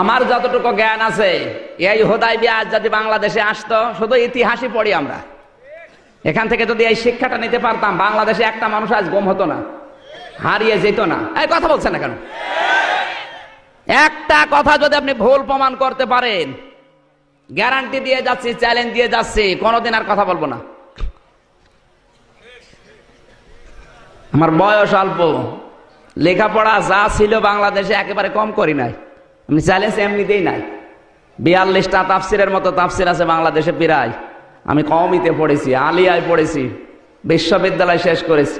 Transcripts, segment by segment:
আমার যতটুকু জ্ঞান আছে, এই হুদায়বিয়া যদি বাংলাদেশে আসতো, শুধু ইতিহাসই পড়ি আমরা, এখান থেকে যদি এই শিক্ষাটা নিতে পারতাম, বাংলাদেশে একটা মানুষ আজ গুম হতো না, হারিয়ে যেত না। এই কথা বলছেন না কেন? একটা কথা যদি আপনি ভুল প্রমাণ করতে পারেন, গ্যারান্টি দিয়ে যাচ্ছি, চ্যালেঞ্জ দিয়ে যাচ্ছি, কোনোদিন আর কথা বলবো না। আমার বয়স অল্প, লেখাপড়া যা ছিল বাংলাদেশে একেবারে কম করি নাই, আমি চ্যালেঞ্জ এমনিতেই নাই। 42টা তাফসিরের মতো তাফসির আছে বাংলাদেশে প্রায়। আমি কওমিতে পড়েছি, আলিয়ায় পড়েছি, বিশ্ববিদ্যালয় শেষ করেছি,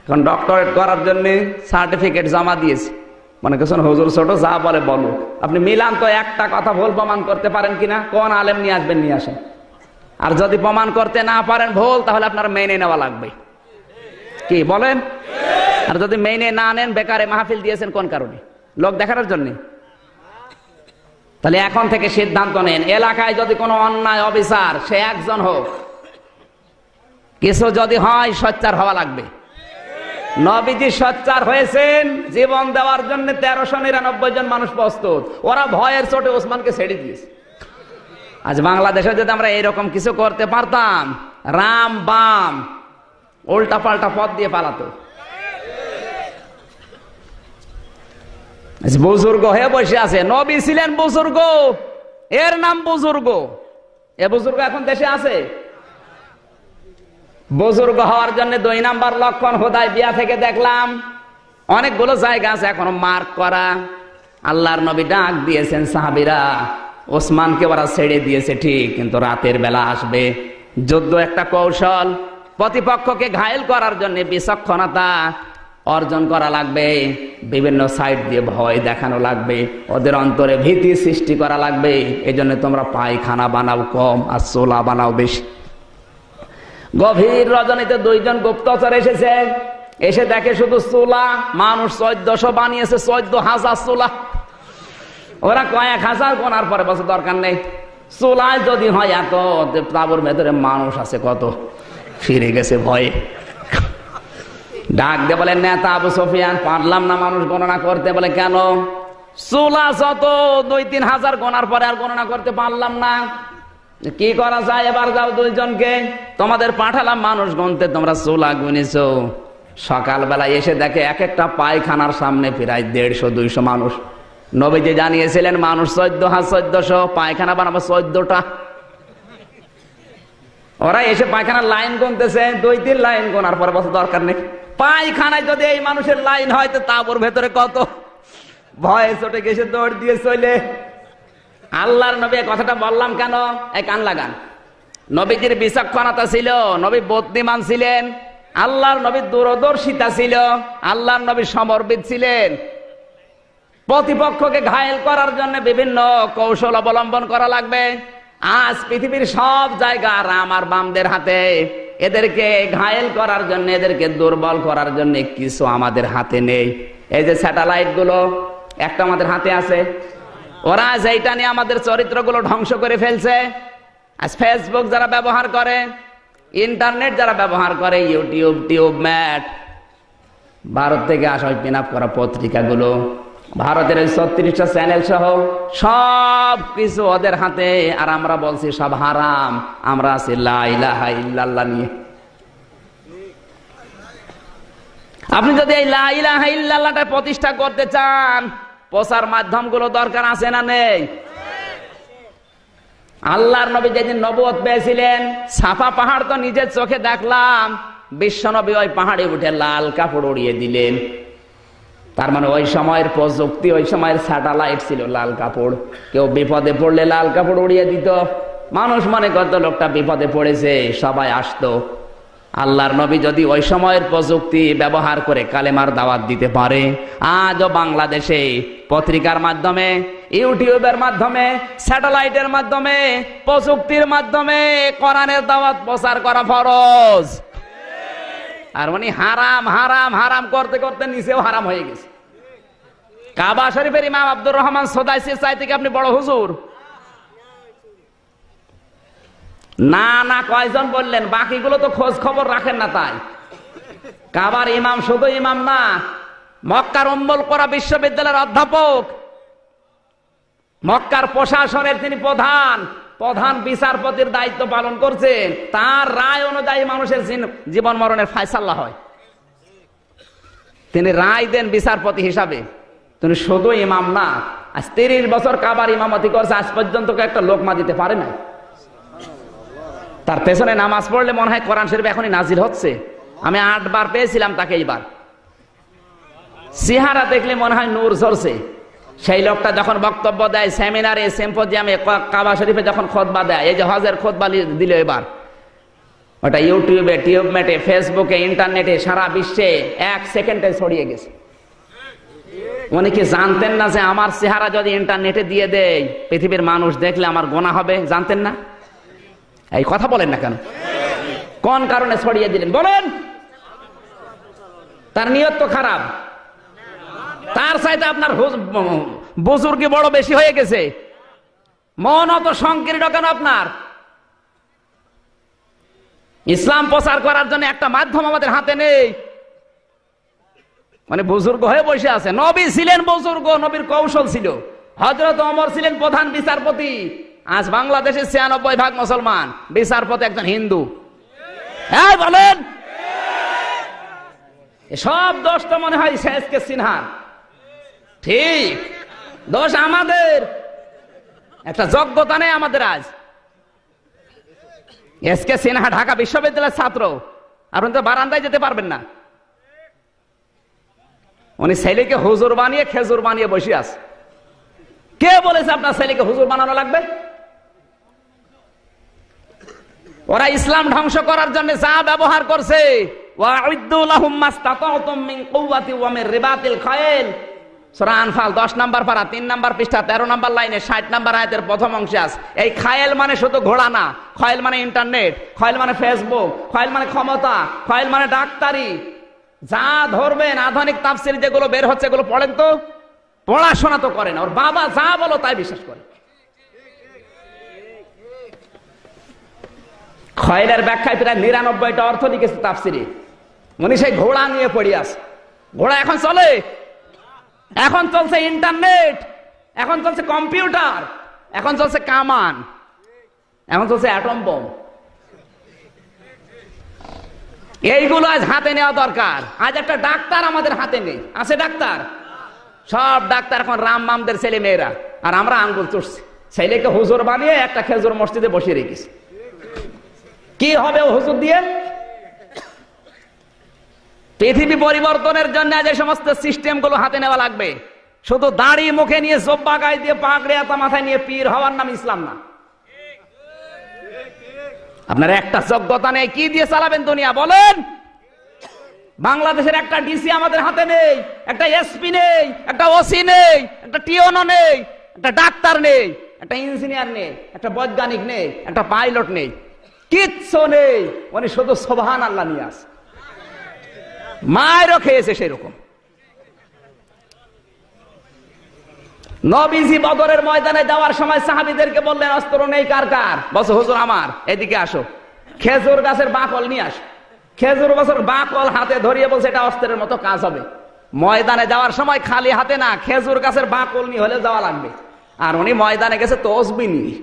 এখন ডক্টরেট করার জন্য সার্টিফিকেট জমা দিয়েছি। মনে করছেন হুজুর ছোট, যা বলে বলো। আপনি মিলান তো, একটা কথা ভুল প্রমাণ করতে পারেন কিনা, কোন আলেম নিয়ে আসবেন, নিয়ে আসেন। আর যদি প্রমাণ করতে না পারেন ভুল, তাহলে আপনার মেনে নেওয়া লাগবে, কি বলেন? আর যদি মেনে না নেন, বেকারে মাহফিল দিয়েছেন কোন কারণে? লোক দেখানোর জন্য? তাহলে এখন থেকে সিদ্ধান্ত নেন, এলাকায় যদি কোনো অন্যায় অবিচার, সে একজন হোক, কিছু যদি হয়, সোচ্চার হওয়া লাগবে। নবীজি সোচ্চার হয়েছেন, জীবন দেওয়ার জন্য 1399 জন মানুষ প্রস্তুত। ওরা ভয়ের চোটে ওসমানকে ছেড়ে দিয়েছে। আজ বাংলাদেশে যদি আমরা এইরকম কিছু করতে পারতাম, রাম বাম উল্টা পাল্টা পথ দিয়ে পালাতো। বুজুর্গ হয়ে বসে আছে, নবী ছিলেন বুজুর্গ, এর নাম বুজুর্গ। এ বুজুর্গ এখন দেশে আছে? বুজুর্গ হওয়ার জন্য 2 নাম্বার লক্ষণ হুদায়বিয়া থেকে দেখলাম, অনেকগুলো জায়গা আছে এখনো মার্ক করা। আল্লাহর নবী ডাক দিয়েছেন, সাহাবীরা ওসমানকে ওরা ছেড়ে দিয়েছে ঠিক, কিন্তু রাতের বেলা আসবে। যুদ্ধ একটা কৌশল, প্রতিপক্ষকে ঘায়েল করার জন্য বিচক্ষণতা অর্জন করা লাগবে, বিভিন্ন সাইড দিয়ে ভয় দেখানো লাগবে, ওদের অন্তরে ভীতি সৃষ্টি করা লাগবে। এই জন্য তোমরা পায়খানা বানাও কম, আর চোলা বানাও বেশি। গভীর রজনীতে 2 জন গুপ্তচর এসেছে, এসে দেখে শুধু চুলা, মানুষ 1400 বানিয়েছে, 14,000 চুলা। ওরা কয়েক হাজার গোনার পরে বসে দরকার নেই, চুলায় যদি হয় এত, তাবুর ভেতরে মানুষ আছে কত, ফিরে গেছে ভয়ে। ডাক দিয়ে বলে, নেতা আবু সুফিয়ান, পারলাম না মানুষ গণনা করতে। বলে কেন? চুলা যত 2-3 হাজার গোনার পরে আর গণনা করতে পারলাম না। কি করা যায়? এবার যাও 2 জনকে, তোমাদের পাঠালাম মানুষ গুনতে, তোমরা চুলা গুনেছো। সকালবেলা এসে দেখে এক একটা পায়খানার সামনে প্রায় 150-200 মানুষ। নবীজি জানিয়েছিলেন মানুষ 14,000, পায়খানা বানাবো 14টা। ওরা এসে পায়খানার লাইন গুনতেছে, 2-3 লাইন গোনার পরে বছর দরকার নেই। পায়খানায় যদি এই মানুষের লাইন হয়, তো তাবুর ভেতরে কত! ভয়ে চটে গেছে, দৌড় দিয়ে চলে। আল্লাহর নবী কথাটা বললাম কেন? এই কান লাগান। নবীজির বিচক্ষণতা ছিল, নবী বুদ্ধিমান ছিলেন, আল্লাহর নবী দূরদর্শিতা ছিল, আল্লাহর নবী সমরবিদ ছিলেন। প্রতিপক্ষকে ঘায়েল করার জন্য বিভিন্ন কৌশল অবলম্বন করা লাগবে। আজ পৃথিবীর সব জায়গা রাম আর বামদের হাতে। এদেরকে ঘায়েল করার জন্য, এদেরকে দুর্বল করার জন্য কিছু আমাদের হাতে নেই। এই যে স্যাটেলাইট গুলো একটা আমাদের হাতে আছে, ওরা যেটা নিয়ে আমাদের চরিত্রগুলো ধ্বংস করে ফেলছে। আজ ফেসবুক যারা ব্যবহার করে, ইন্টারনেট যারা ব্যবহার করে, ইউটিউব, টিউবম্যাট, ভারত থেকে আসা ওই পিন আপ করা পত্রিকাগুলো, ভারতের 36টা চ্যানেল সহ সব কিছু ওদের হাতে। আর আমরা বলছি সব হারাম, আমরা আছি লা ইলাহা ইল্লাল্লাহ নিয়ে। আপনি যদি এই লা ইলাহা ইল্লাল্লাহটা প্রতিষ্ঠা করতে চান, প্রচার মাধ্যমগুলো দরকার আছে না নেই? আল্লাহর নবী যেদিন নবুয়ত পেয়েছিলেন, সাফা পাহাড় তো নিজের চোখে দেখলাম, বিশ্বনবী ওই পাহাড়ে উঠে লাল কাপড় উড়িয়ে দিলেন। তার মানে ওই সময়ের প্রযুক্তি, ওই সময়ের স্যাটেলাইট ছিল লাল কাপড়। কেউ বিপদে পড়লে লাল কাপড় উড়িয়ে দিত, মানুষ মনে করত লোকটা বিপদে পড়েছে, সবাই আসতো। আল্লাহর নবী যদি ওই সময়ের প্রযুক্তি ব্যবহার করে কালেমার দাওয়াত দিতে পারে, আজও বাংলাদেশে পত্রিকার মাধ্যমে, ইউটিউবের মাধ্যমে, স্যাটেলাইটের মাধ্যমে, প্রযুক্তির মাধ্যমে কোরআনের দাওয়াত প্রচার করা ফরজ। আর উনি হারাম হারাম হারাম করতে করতে নিচেও হারাম হয়ে গেছে। কাবা শরীফের ইমাম আব্দুর রহমান সোদাইসির চাইতে কি আপনি বড় হুজুর? না না, কয়জন বললেন? বাকিগুলো তো খোঁজ খবর রাখেন না। তাই কাবার ইমাম শুধু ইমাম না, মক্কার উম্মুল কোরা বিশ্ববিদ্যালয়ের অধ্যাপক, মক্কার প্রশাসনের তিনি প্রধান বিচারপতির দায়িত্ব পালন করছেন। তার রায় অনুযায়ী মানুষের জীবন মরণের ফায়সালা হয়। তিনি রায় দেন বিচারপতি হিসাবে। তিনি শুধু ইমাম না, আজ 30 বছর কাবার ইমামতি করছে, আজ পর্যন্ত একটা লোকমা দিতে পারে না। তার পেছনে নামাজ পড়লে মনে হয় কোরআন শরীফ এখনই নাজিল হচ্ছে। আমি 8 বার পেয়েছিলাম তাকে। এইবার চেহারা দেখলে মনে হয় নূর ঝরছে। সেই লোকটা যখন বক্তব্য দেয় সেমিনারে, সিম্পোজিয়ামে, কাবা শরীফে যখন খুতবা দেয়, এই যে হজের খুতবা দিল এবার, ওটা ইউটিউবে, টিউবমেটে, ফেসবুকে, ইন্টারনেটে, সারা বিশ্বে 1 সেকেন্ডে ছড়িয়ে গেছে। উনি কি জানতেন না যে আমার চেহারা যদি ইন্টারনেটে দিয়ে দেয়, পৃথিবীর মানুষ দেখলে আমার গোনা হবে? জানতেন না? এই কথা বলেন না কেন? কোন কারণে ছড়িয়ে দিলেন বলেন? তার নিয়ত তো খারাপ। তার চাইতে আপনার বুজুর্গি বড় বেশি হয়ে গেছে। মন অত সংকীর্ণ কেন আপনার? ইসলাম প্রচার করার জন্য একটা মাধ্যম আমাদের হাতে নেই। মানে বুজুর্গ হয়ে বসে আছে। নবী ছিলেন বুজুর্গ, নবীর কৌশল ছিল। হযরত ওমর ছিলেন প্রধান বিচারপতি। আজ বাংলাদেশের 96% মুসলমান, বিচারপতি একজন হিন্দু। হ্যাঁ বলেন, সব দোষ তো মনে হয় শেষকে সিনহার। ঠিক, দোষ আমাদের। একটা যোগ্যতা নেই আমাদের। আজ এসকে সিনহা ঢাকা বিশ্ববিদ্যালয়ের ছাত্র, আর উনি তো বারান্দায় যেতে পারবেন না। উনি ছেলেকে হুজুর বানিয়ে খেজুর বানিয়ে বসে আছে। কে বলেছে আপনার ছেলেকে হুজুর বানানো লাগবে? ওরা ইসলাম ধ্বংস করার জন্য যা ব্যবহার করছে, ওয়া'উদ্দু লাহুম মাসতাতা'তুম মিন কুওয়াতি ওয়া মিন রিবাতিল খায়ল, সূরা আনফাল 10 নম্বর পারা 3 নম্বর পৃষ্ঠা 13 নম্বর লাইনে 60 নম্বর আয়াতের প্রথম অংশে আছে। এই খায়েল মানে শুধু ঘোড়া না, খায়েল মানে ইন্টারনেট, খায়েল মানে ফেসবুক, খায়েল মানে ক্ষমতা, খায়েল মানে ডাক্তারি। যা ধরবেন আধুনিক তাফসীর যেগুলো বের হচ্ছে এগুলো পড়েন তো, পড়াশোনা তো করেন। ওর বাবা যা বলো তাই বিশ্বাস করে। খায়েলের ব্যাখ্যায় প্রায় 99টা অর্থ লিখেছে তাফসীরে। উনি সেই ঘোড়া নিয়ে পড়ে আছে। ঘোড়া এখন চলে, এখন চলছে ইন্টারনেট, এখন চলছে কম্পিউটার, এখন চলছে কামান, এখন চলছে অ্যাটম বোম। এইগুলো আজ হাতে নেওয়া দরকার। আজ একটা ডাক্তার আমাদের হাতে নেই, আছে ডাক্তার? সব ডাক্তার এখন রাম মামদের ছেলে মেয়েরা, আর আমরা আঙ্গুল চুষছি। ছেলেকে হুজুর বানিয়ে একটা খেজুর মসজিদে বসিয়ে রেখেছি। কি হবে ও হুজুর দিয়ে? পৃথিবী পরিবর্তনের জন্য যে সমস্ত সিস্টেম গুলো হাতে নেওয়া লাগবে। শুধু দাড়ি মুখে নিয়ে, জব্বা গায়ে দিয়ে, পাগড়ি আতা মাথায় নিয়ে পীর হওয়ার নাম ইসলাম না। আপনার একটা যোগ্যতা নেই, কি দিয়ে চালাবেন দুনিয়া বলেন? বাংলাদেশের একটা ডিসি আমাদের হাতে নেই, একটা এসপি নেই, একটা ওসি নেই, একটা টিওনো নেই, একটা ডাক্তার নেই, একটা ইঞ্জিনিয়ার নেই, একটা বৈজ্ঞানিক নেই, একটা পাইলট নেই, কিচ্ছু নেই। উনি শুধু সুবহানাল্লাহ নিয়ে আসে। মায়েরও খেয়েছে সেরকম। নবীজি বদরের ময়দানে যাওয়ার সময় সাহাবীদেরকে বললেন, অস্ত্র নেই কার কার? বলছে হুজুর আমার। এদিকে আসো, খেজুর গাছের বাকল নিয়ে আসো। খেজুর গাছের বাকল হাতে ধরিয়ে বলছে এটা অস্ত্রের মতো কাজ হবে। ময়দানে যাওয়ার সময় খালি হাতে না, খেজুর গাছের বাকল নিয়ে হলে যাওয়া লাগবে। আর উনি ময়দানে গেছে তসবিহ নিয়ে।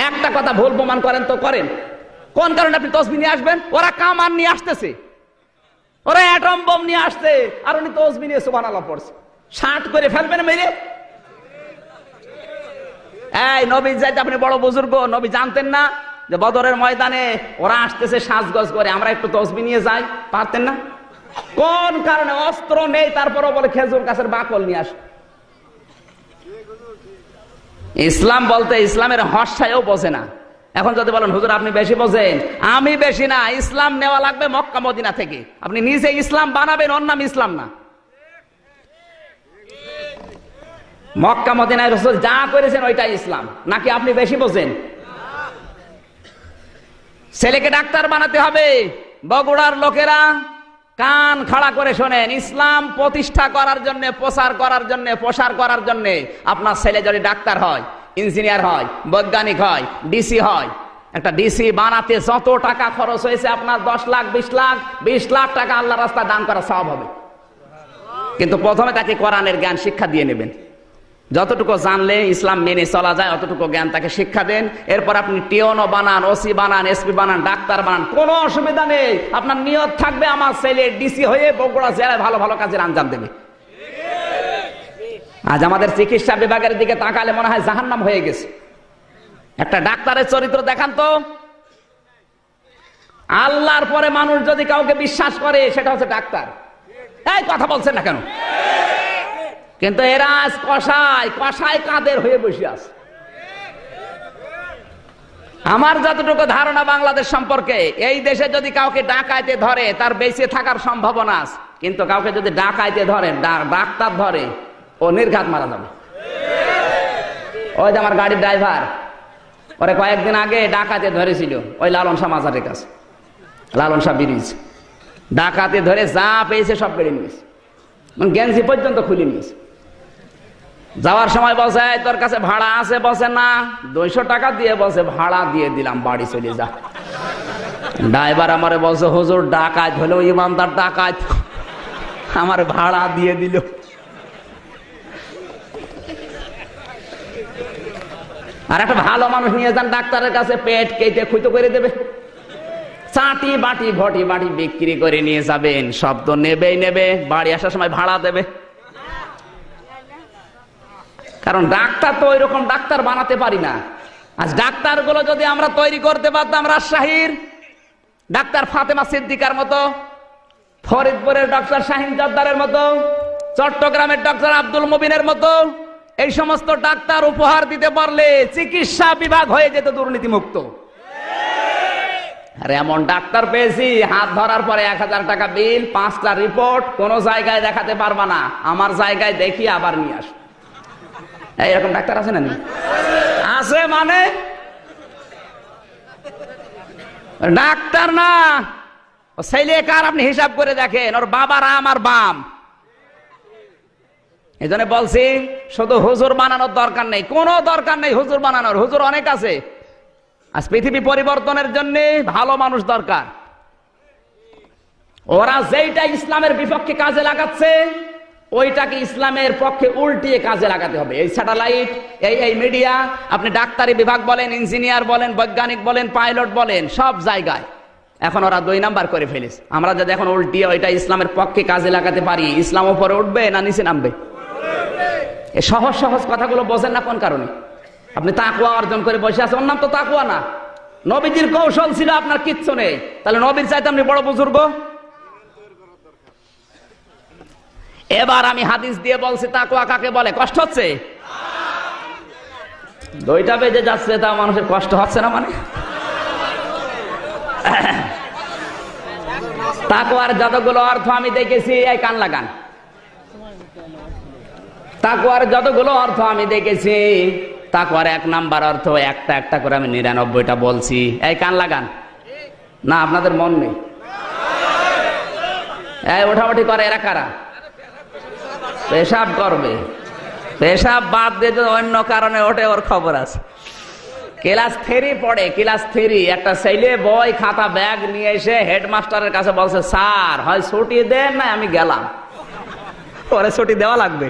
একটা কথা ভুল প্রমাণ করেন তো করেন, কোন কারণে আপনি তসবিহ নিয়ে আসবেন? ওরা কামান নিয়ে আসতেছে, ওরা অ্যাটম বোম নিয়ে আসছে, আর উনি তসবিহ নিয়ে সুবহানাল্লাহ পড়ছে। 60 করে ফেলবেন মেরে। এই নবী যাইতে আপনি বড় বুজুর্গ, নবী জানতেন না যে বদরের ময়দানে ওরা আসতেছে সাজগজ করে, আমরা একটু তসবিহ নিয়ে যাই? পারতেন না? কোন কারণে? অস্ত্র নেই, তারপরও বলে খেজুর গাছের বাকল নিয়ে আস। ইসলাম বলতে ইসলামের হর্ষায়ও বোঝে না। এখন যদি বলেন হুজুর আপনি বেশি বোঝেন, আমি বেশি না। ইসলাম নেওয়া লাগবে মক্কা মদিনা থেকে। আপনি নিজে ইসলাম বানাবেন, ওর নাম ইসলাম না। মক্কা মদিনায় রাসূল যা করেছেন ওইটাই ইসলাম, নাকি আপনি বেশি বোঝেন? ছেলেকে ডাক্তার বানাতে হবে। বগুড়ার লোকেরা কান খাড়া করে শোনেন, ইসলাম প্রতিষ্ঠা করার জন্য, প্রচার করার জন্য, প্রসার করার জন্য আপনার ছেলে যদি ডাক্তার হয়, ইঞ্জিনিয়ার হয়, বৈজ্ঞানিক হয়, ডিসি হয়, একটা ডিসি বানাতে যত টাকা খরচ হয়েছে আপনার 10 লাখ, 20 লাখ, 20 লাখ টাকা আল্লাহর রাস্তায় দান করা সওয়াব হবে। কিন্তু প্রথমে তাকে কোরআনের জ্ঞান শিক্ষা দিয়ে নেবেন। যতটুকু জানলে ইসলাম মেনে চলা যায় অতটুকু জ্ঞান তাকে শিক্ষা দেন। এরপর আপনি টিওনো বানান, ওসি বানান, এসপি বানান, ডাক্তার বানান, কোনো অসুবিধা নেই। আপনার নিয়ত থাকবে আমার ছেলে ডিসি হয়ে বগুড়া জেলায় ভালো ভালো কাজের আঞ্জাম দেবে। আজ আমাদের চিকিৎসা বিভাগের দিকে তাকালে মনে হয় জাহান্নাম হয়ে গেছে। একটা ডাক্তারের চরিত্র দেখান তো। আল্লাহর পরে মানুষ যদি কাউকে বিশ্বাস করে সেটা হচ্ছে ডাক্তার। এই কথা বলছেন না কেন? কিন্তু এরা আজ কষায় কাদের হয়ে বসে আছে। আমার যতটুকু ধারণা বাংলাদেশ সম্পর্কে, এই দেশে যদি কাউকে ডাকাইতে ধরে তার বেঁচে থাকার সম্ভাবনা আছে, কিন্তু কাউকে যদি ডাকাইতে ধরে, ডাক্তার ধরে, ও নির্ঘাত মারা যাবে। ওই যে আমার গাড়ির ড্রাইভার, ওরে কয়েকদিন আগে ডাকাতে ধরেছিল ওই লালন শাহ মাজারের কাছে, লালন শাহ ব্রিজ। ডাকাতে ধরে যা পেয়েছে সব কেড়ে নিয়েছে, গেঞ্জি পর্যন্ত খুলে নিয়েছে। যাওয়ার সময় বসে তোর কাছে ভাড়া আছে? বসে না। 200 টাকা দিয়ে বসে ভাড়া দিয়ে দিলাম, বাড়ি চলে যা। ড্রাইভার আমারে বসে হুজুর ডাকাত হলেও ইমানদার ডাকাত, আমার ভাড়া দিয়ে দিল। আর একটা ভালো মানুষ নিয়ে যান ডাক্তারের কাছে, পেট কেটে খুঁতো করে দেবে। চাটি বাটি ঘটি বাটি বিক্রি করে নিয়ে যাবেন, সব তো নেবেই নেবে, বাড়ি আসার সময় ভাড়া দেবে। কারণ ডাক্তার তো ওই রকম ডাক্তার বানাতে পারি না। আজ ডাক্তার গুলো যদি আমরা তৈরি করতে পারতাম রাজশাহীর ডাক্তার ফাতেমা সিদ্দিকার মতো, ফরিদপুরের ডক্টর শাহিন জর্দারের মতো, চট্টগ্রামের ডক্টর আব্দুল মুবিনের মতো, এই সমস্ত ডাক্তার উপহার দিতে পারলে চিকিৎসা বিভাগ হয়ে যেত দুর্নীতিমুক্ত। আর এমন ডাক্তার পেয়েছি, হাত ধরার পরে 1000 টাকা বিল, 5টা রিপোর্ট, কোন জায়গায় দেখাতে পারবা না, আমার জায়গায় দেখি আবার নিয়ে আস। এইরকম ডাক্তার আছে না? আছে মানে ডাক্তার না, ছেলে কার আপনি হিসাব করে দেখেন, ওর বাবার আমার বাম। এই জন্য বলছি শুধু হুজুর বানানোর দরকার নেই, কোনো দরকার নেই হুজুর বানানোর। হুজুর অনেক আছে। আজ পৃথিবী পরিবর্তনের জন্য ভালো মানুষ দরকার। ওরা যেইটা ইসলামের বিপক্ষে কাজে লাগাচ্ছে ওইটাকে ইসলামের পক্ষে উল্টিয়ে কাজে লাগাতে হবে। এই স্যাটেলাইট, এই মিডিয়া, আপনি ডাক্তারি বিভাগ বলেন, ইঞ্জিনিয়ার বলেন, বৈজ্ঞানিক বলেন, পাইলট বলেন, সব জায়গায় এখন ওরা 2 নাম্বার করে ফেলেছে। আমরা যদি এখন উল্টিয়ে ওইটা ইসলামের পক্ষে কাজে লাগাতে পারি, ইসলাম উপরে উঠবে না নিচে নামবে? এই সহজ সহজ কথাগুলো বোঝেন না কোন কারণে? আপনি তাকওয়া অর্জন করে বসে আছেন, ওর নাম তো তাকওয়া না। নবীজির কৌশল ছিল আপনার কিচ্ছু নেই, তাহলে নবীর চাইতে আপনি বড় বুজুর্গ? এবার আমি হাদিস দিয়ে বলছি তাকওয়া কাকে বলে। কষ্ট হচ্ছে? 2টা বেজে যাচ্ছে, তা মানুষের কষ্ট হচ্ছে না? মানে তাকওয়ার যতগুলো অর্থ আমি দেখেছি, এই কান লাগান, তাকওয়ার যতগুলো অর্থ আমি দেখেছি, তাকওয়ার 1 নাম্বার অর্থ একটা একটা করে আমি 99টা বলছি। এই কান লাগান না, আপনাদের মন নেই। এই ওঠাউঠি করে এরা কারা? পেশাব করবে, পেশাব বাদ দিয়ে যদি অন্য কারণে ওঠে ওর খবর আছে। ক্লাস 3 পড়ে, ক্লাস 3 একটা ছেলে বই খাতা ব্যাগ নিয়ে এসে হেডমাস্টারের কাছে বলছে, স্যার হয় ছুটি দেন না আমি গেলাম। পরে ছুটি দেওয়া লাগবে।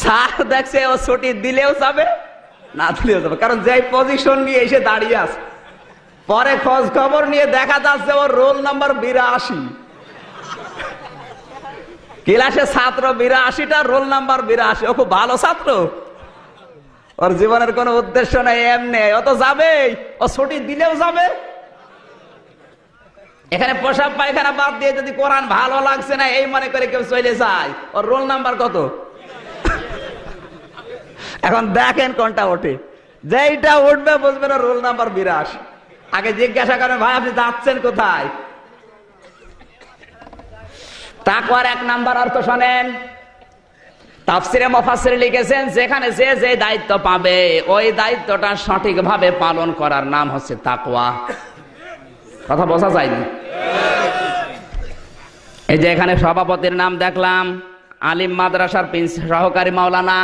স্যার দেখছে ও ছুটি দিলেও যাবে না দিলেও যাবে, কারণ যে পজিশন নিয়ে এসে দাঁড়িয়ে আছে। পরে খোঁজ খবর নিয়ে দেখা যাচ্ছে ওর রোল নাম্বার 82। ক্লাসে ছাত্র 82টা, রোল নাম্বার 82। ও খুব ভালো ছাত্র, ওর জীবনের কোনো উদ্দেশ্য নেই, এমনি ও তো যাবেই, ও ছুটি দিলেও যাবে। এখানে পোশাক পায়খানা বাদ দিয়ে যদি কোরআন ভালো লাগছে না এই মনে করে কেউ চলে যায়, ওর রোল নাম্বার কত? এখন দেখেন কোনটা ওঠে, যেইটা উঠবে বুঝবেন ওর রোল নাম্বার 82। আগে জিজ্ঞাসা করেন, ভাই আপনি যাচ্ছেন কোথায়? তাকওয়ার 1 নাম্বার অর্থ শোনেন। তাফসিরে মুফাসসির লিখেছেন, যেখানে যে দায়িত্ব পাবে ওই দায়িত্বটা সঠিকভাবে পালন করার নাম হচ্ছে তাকওয়া। কথা বোঝা যায়নি? এই যে এখানে সভাপতির নাম দেখলাম, আলিম মাদ্রাসার সহকারী মাওলানা,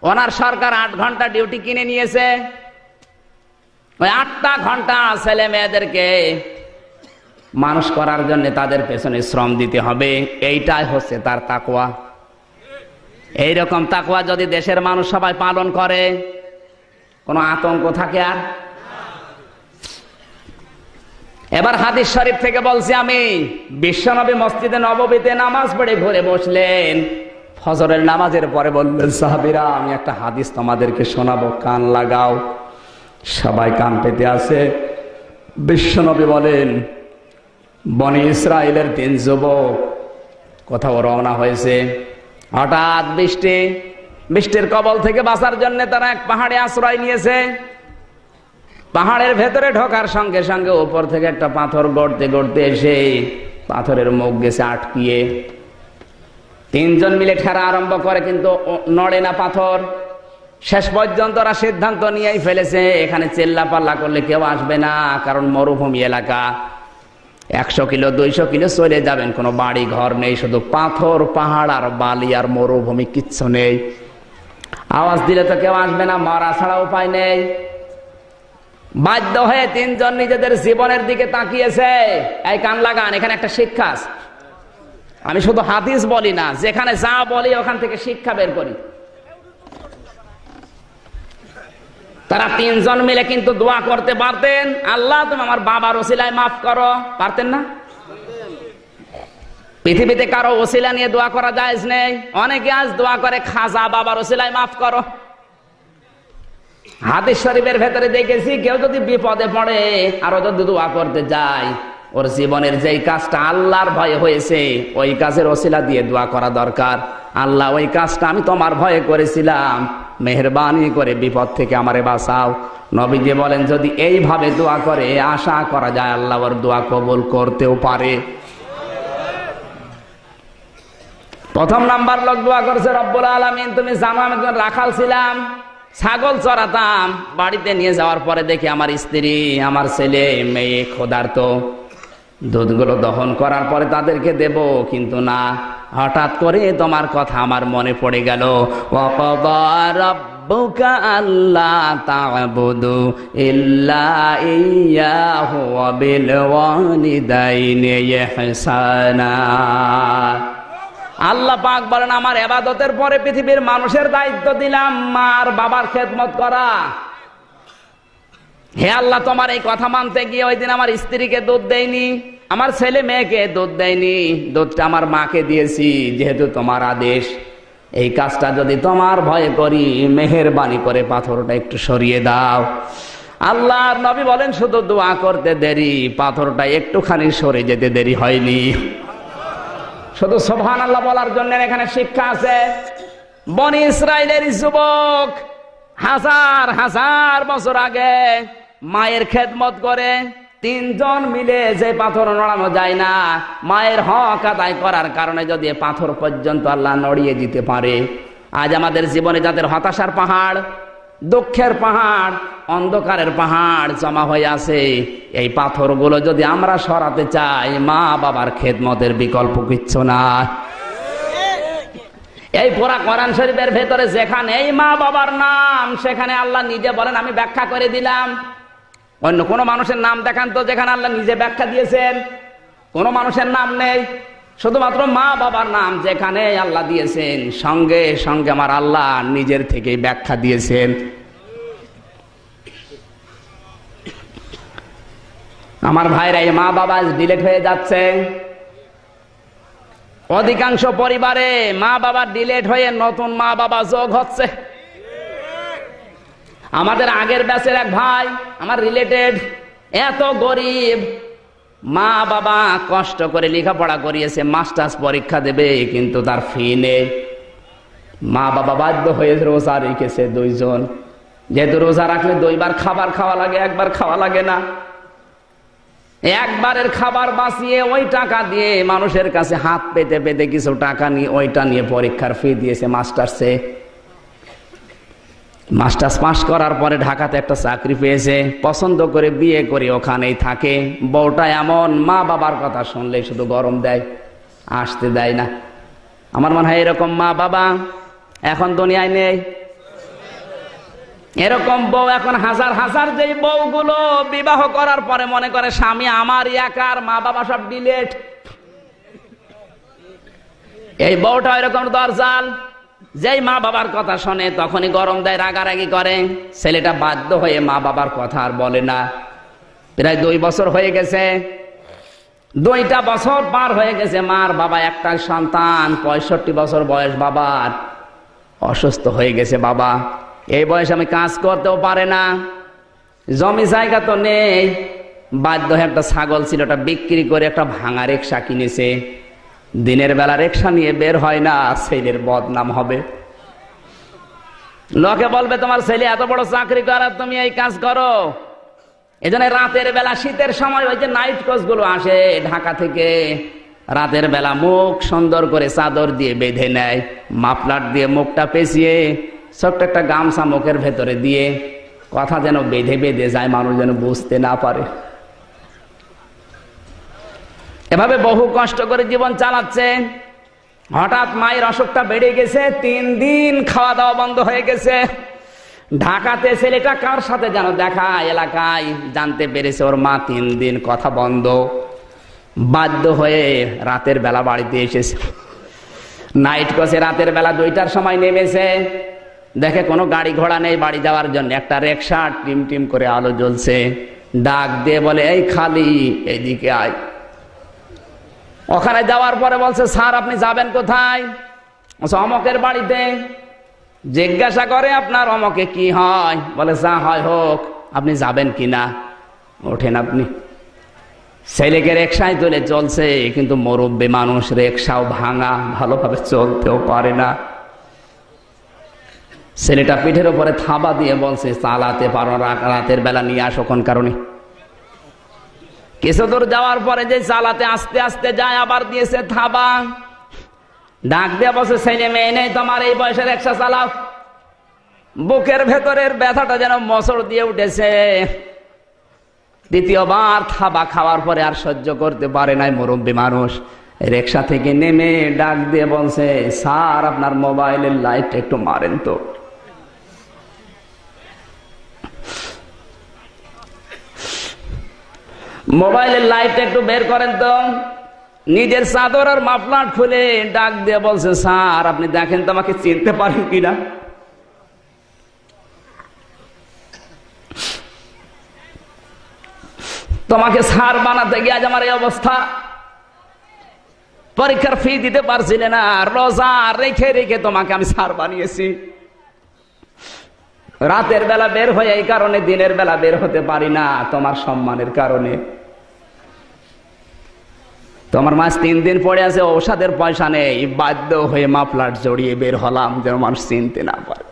ওনার সরকার 8 ঘন্টা ডিউটি কিনে নিয়েছে। ওই 8টা ঘন্টা ছেলে মেয়েদেরকে মানুষ করার জন্য তাদের পেছনে শ্রম দিতে হবে, এইটাই হচ্ছে তার তাকওয়া। এইরকম তাকওয়া যদি দেশের মানুষ সবাই পালন করে, কোনো আতঙ্ক থাকে আর? এবার হাদিস শরীফ থেকে বলছি আমি, বিশ্বনবী মসজিদে নববীতে নামাজ পড়ে ঘরে বসলেন, ফজরের নামাজের পরে বললেন, সাহাবীরা আমি একটা হাদিস তোমাদেরকে শোনাবো, কান লাগাও। সবাই কান পেতে আছে। বিশ্বনবী বলেন, বনি ইসরায়েলের 3 যুবক কোথাও রওনা হয়েছে, হঠাৎ বৃষ্টির কবল থেকে বাঁচার জন্য তারা এক পাহাড়ে আশ্রয় নিয়েছে। পাহাড়ের ভেতরে ঢোকার সঙ্গে সঙ্গে উপর থেকে একটা পাথর গড়তে গড়তে এসে পাথরের মুখ গেছে আটকিয়ে। 3 জন মিলে ঠেলা আরম্ভ করে, কিন্তু নড়ে না পাথর। শেষ পর্যন্ত ওরা সিদ্ধান্ত নিয়েই ফেলেছে, এখানে চেল্লা পাল্লা করলে কেউ আসবে না, কারণ মরুভূমি এলাকা। 100 কিলো 200 কিলো চলে যাবেন, কোনো বাড়ি ঘর নেই, শুধু পাথর, পাহাড় আর বালি আর মরুভূমি, কিচ্ছু নেই। আওয়াজ দিলে তো কেউ আসবে না, মরা ছাড়া উপায় নেই। বাধ্য হয়ে 3 জন নিজেদের জীবনের দিকে তাকিয়েছে। এই কান লাগান, এখানে একটা শিক্ষা আছে। আমি শুধু হাদিস বলি না, যেখানে যা বলি ওখান থেকে শিক্ষা বের করি। তারা 3 জন মিলে কিন্তু দোয়া করতে পারতেন, আল্লাহ তুমি আমার বাবার ওসিলায় মাফ করো, পারতেন না? পৃথিবীতে কারো ওসিলা নিয়ে দোয়া করা জায়েজ নেই। অনেকে আজ দোয়া করে, খাজা বাবার ওসিলায় মাফ করো। হাদিস শরীফের ভেতরে দেখেছি, কেউ যদি বিপদে পড়ে আরো যদি দোয়া করতে যায়, ওর জীবনের যেই কাজটা আল্লাহর ভয়ে হয়েছে, ওই কাজের ওসিলা দিয়ে দোয়া করা দরকার। আল্লাহ, ওই কাজটা আমি তোমার ভয়ে করেছিলাম, মেহেরবানি করে বিপদ থেকে আমারে বাঁচাও। নবীজি বলেন, যদি এইভাবে দোয়া করে, আশা করা যায় আল্লাহ ওর দোয়া কবুল করতেও পারে। প্রথম নাম্বার লোক দোয়া করছে, রব্বুল আলামিন তুমি জানো আমি একজন রাখাল ছিলাম, ছাগল চড়াতাম। বাড়িতে নিয়ে যাওয়ার পরে দেখি আমার স্ত্রী, আমার ছেলে মেয়ে ক্ষুধার্ত। দুধগুলো দহন করার পরে তাদেরকে দেব, কিন্তু না, হঠাৎ করে তোমার কথা আমার মনে পড়ে গেল। ওয়াকাদা রাব্বুকা আল্লা তা'বুদু ইল্লা ইয়্যাহু ওয়া বিল ওয়ালিদাইনি ইহসানা। আল্লাহ পাক বলেন, আমার ইবাদতের পরে পৃথিবীর মানুষের দায়িত্ব দিলাম মা আর বাবার খেদমত করা। হে আল্লাহ, তোমার এই কথা মানতে গিয়ে ওই দিন আমার স্ত্রীকে দুধ দেয়নি, আমার ছেলে মেয়েকে দুধ দেয়নি, দুধটা আমার মাকে দিয়েছি, যেহেতু তোমার আদেশ। এই কাজটা যদি তোমার ভয়ে করি, মেহেরবানি করে পাথরটা একটু সরিয়ে দাও। আল্লাহর নবী বলেন, শুধু দোয়া করতে দেরি, পাথরটা একটুখানি সরে যেতে দেরি হয়নি। শুধু সুবহানাল্লাহ বলার জন্য এখানে শিক্ষা আছে। বনি ইসরাইলের যুবক হাজার হাজার বছর আগে মায়ের খেদমত করে 3 জন মিলে যে পাথর নড়ানো যায় না, মায়ের হক আদায় করার কারণে যদি পাথর পর্যন্ত আল্লাহ নড়িয়ে দিতে পারে, আজ আমাদের জীবনে যাদের হতাশার পাহাড়, দুঃখের পাহাড়, অন্ধকারের পাহাড় জমা হয়ে আছে, এই পাথরগুলো যদি আমরা সরাতে চাই, মা বাবার খেদমতের বিকল্প কিচ্ছু না। এই পুরা কোরআন শরীফের ভেতরে যেখানে এই মা বাবার নাম, সেখানে আল্লাহ নিজে বলেন, আমি ব্যাখ্যা করে দিলাম। অন্য কোন মানুষের নাম দেখান তো যেখানে আল্লাহ নিজে ব্যাখ্যা দিয়েছেন। কোন মানুষের নাম নেই, শুধুমাত্র মা বাবার নাম যেখানে আল্লাহ দিয়েছেন, সঙ্গে সঙ্গে আমার আল্লাহ নিজের থেকেই ব্যাখ্যা দিয়েছেন। আমার ভাইরা, এই মা বাবা ডিলেট হয়ে যাচ্ছে। অধিকাংশ পরিবারে মা বাবা ডিলেট হয়ে নতুন মা বাবা যোগ হচ্ছে। আমাদের আগের ব্যাচের এক ভাই, আমার রিলেটেড, এত গরিব, মা বাবা কষ্ট করে লেখাপড়া করিয়েছে, মাস্টার্স পরীক্ষা দেবে, কিন্তু তার ফি নেই। মা বাবা বাধ্য হয়ে রোজা রেখেছে 2 জন। যেহেতু রোজা রাখলে 2 বার খাবার খাওয়া লাগে, 1 বার খাওয়া লাগে না। একবারের খাবার বাঁচিয়ে ওই টাকা দিয়ে মানুষের কাছে হাত পেতে পেতে কিছু টাকা নিয়ে ওইটা নিয়ে পরীক্ষার ফি দিয়েছে মাস্টার্সে। মাস্টার্স পাস করার পরে ঢাকাতে একটা চাকরি পেয়েছে, পছন্দ করে বিয়ে করে ওখানেই থাকে। বউটা এমন, মা বাবার কথা শুনলে শুধু গরম দেয়, আসতে দেয় না। আমার মনে হয় এরকম মা বাবা এখন দুনিয়ায় নেই। এরকম বউ এখন হাজার হাজার। যে বউগুলো বিবাহ করার পরে মনে করে স্বামী আমার একার, মা বাবা সব ডিলেট, এই বউটা এরকম দরজাল। যেই মা বাবার কথা শোনে তখনই গরম দেয়, রাগারাগি করে। ছেলেটা বাধ্য হয়ে মা বাবার কথা আর বলে না। প্রায় 2 বছর হয়ে গেছে, 2টা বছর পার হয়ে গেছে। মার বাবা একটাই সন্তান, 65 বছর বয়স বাবার। অসুস্থ হয়ে গেছে বাবা, এই বয়সে আমি কাজ করতেও পারে না, জমি জায়গা তো নেই। বাধ্য হয়ে একটা ছাগল ছিল, ওটা বিক্রি করে একটা ভাঙা রিক্সা কিনেছে। দিনের বেলা রিক্সা নিয়ে বের হয় না, ছেলের বদনাম হবে। লোকে বলবে তোমার ছেলে এত বড় চাকরি করে তুমি এই কাজ করো। এজন্য রাতের বেলা শীতের সময় ওই যে নাইট কোচ গুলো আসে ঢাকা থেকে, রাতের বেলা মুখ সুন্দর করে চাদর দিয়ে বেঁধে নেয়, মাফলার দিয়ে মুখটা পেঁচিয়ে ছোট্ট একটা গামছা মুখের ভেতরে দিয়ে কথা যেন বেঁধে বেঁধে যায়, মানুষ যেন বুঝতে না পারে। এভাবে বহু কষ্ট করে জীবন চালাচ্ছে। হঠাৎ মায়ের অসুখটা বেড়ে গেছে, 3 দিন খাওয়া দাওয়া বন্ধ হয়ে গেছে। ঢাকাতে ছেলেটা কার সাথে যেন দেখা, এলাকায় জানতে পেরেছে ওর মা 3 দিন কথা বন্ধ। বাধ্য হয়ে রাতের বেলা বাড়িতে এসেছে। নাইট কোচে রাতের বেলা 2টার সময় নেমেছে, দেখে কোনো গাড়ি ঘোড়া নেই বাড়ি যাওয়ার জন্য। একটা রিকশা টিম টিম করে আলো জ্বলছে, ডাক দিয়ে বলে এই খালি এইদিকে আয়। ওখানে যাওয়ার পরে বলছে স্যার আপনি যাবেন কোথায়? অমকের বাড়িতে। জিজ্ঞাসা করে আপনার অমকে কি হয়? বলে যা হয় হোক, আপনি যাবেন কিনা? ওঠেন আপনি। ছেলেকে রিকশায় তুলে চলছে, কিন্তু মুরব্বী মানুষ, রিকশাও ভাঙা, ভালোভাবে চলতেও পারে না। ছেলেটা পিঠের উপরে থাবা দিয়ে বলছে চালাতে পারো, রাতের বেলা নিয়ে আসো কোন কারণে? কিছু দূর যাওয়ার পরে যে চালাতে আস্তে আস্তে যায়, আবার দিয়েছে থাবা। ডাক দিয়ে বসে ছেলে মেয়ে নেই তোমার, এই বয়সে রিকশা চালাও। বুকের ভেতরের ব্যথাটা যেন মোচড় দিয়ে উঠেছে। দ্বিতীয়বার থাবা খাওয়ার পরে আর সহ্য করতে পারে নাই মুরব্বী মানুষ, রিকশা থেকে নেমে ডাক দিয়ে বলছে স্যার আপনার মোবাইলের লাইট একটু মারেন তো। মোবাইলের লাইট একটু বের করেন তো। নিজের চাদর আর মাফলার খুলে ডাক দিয়ে বলছে স্যার আপনি দেখেন তো আমাকে চিনতে পারেন কিনা? তোমাকে স্যার বানাতে গিয়ে আজ আমার এই অবস্থা। পরীক্ষার ফি দিতে পারছিলে না, রোজা রেখে রেখে তোমাকে আমি স্যার বানিয়েছি। রাতের বেলা বের হয়ে এই কারণে দিনের বেলা বের হতে পারি না, তোমার সম্মানের কারণে। তোমার মাস 3 দিন পড়ে আছে, ঔষধের পয়সা নেই, বাধ্য হয়ে মাফলার জড়িয়ে বের হলাম যেন মানুষ চিনতে না পারে।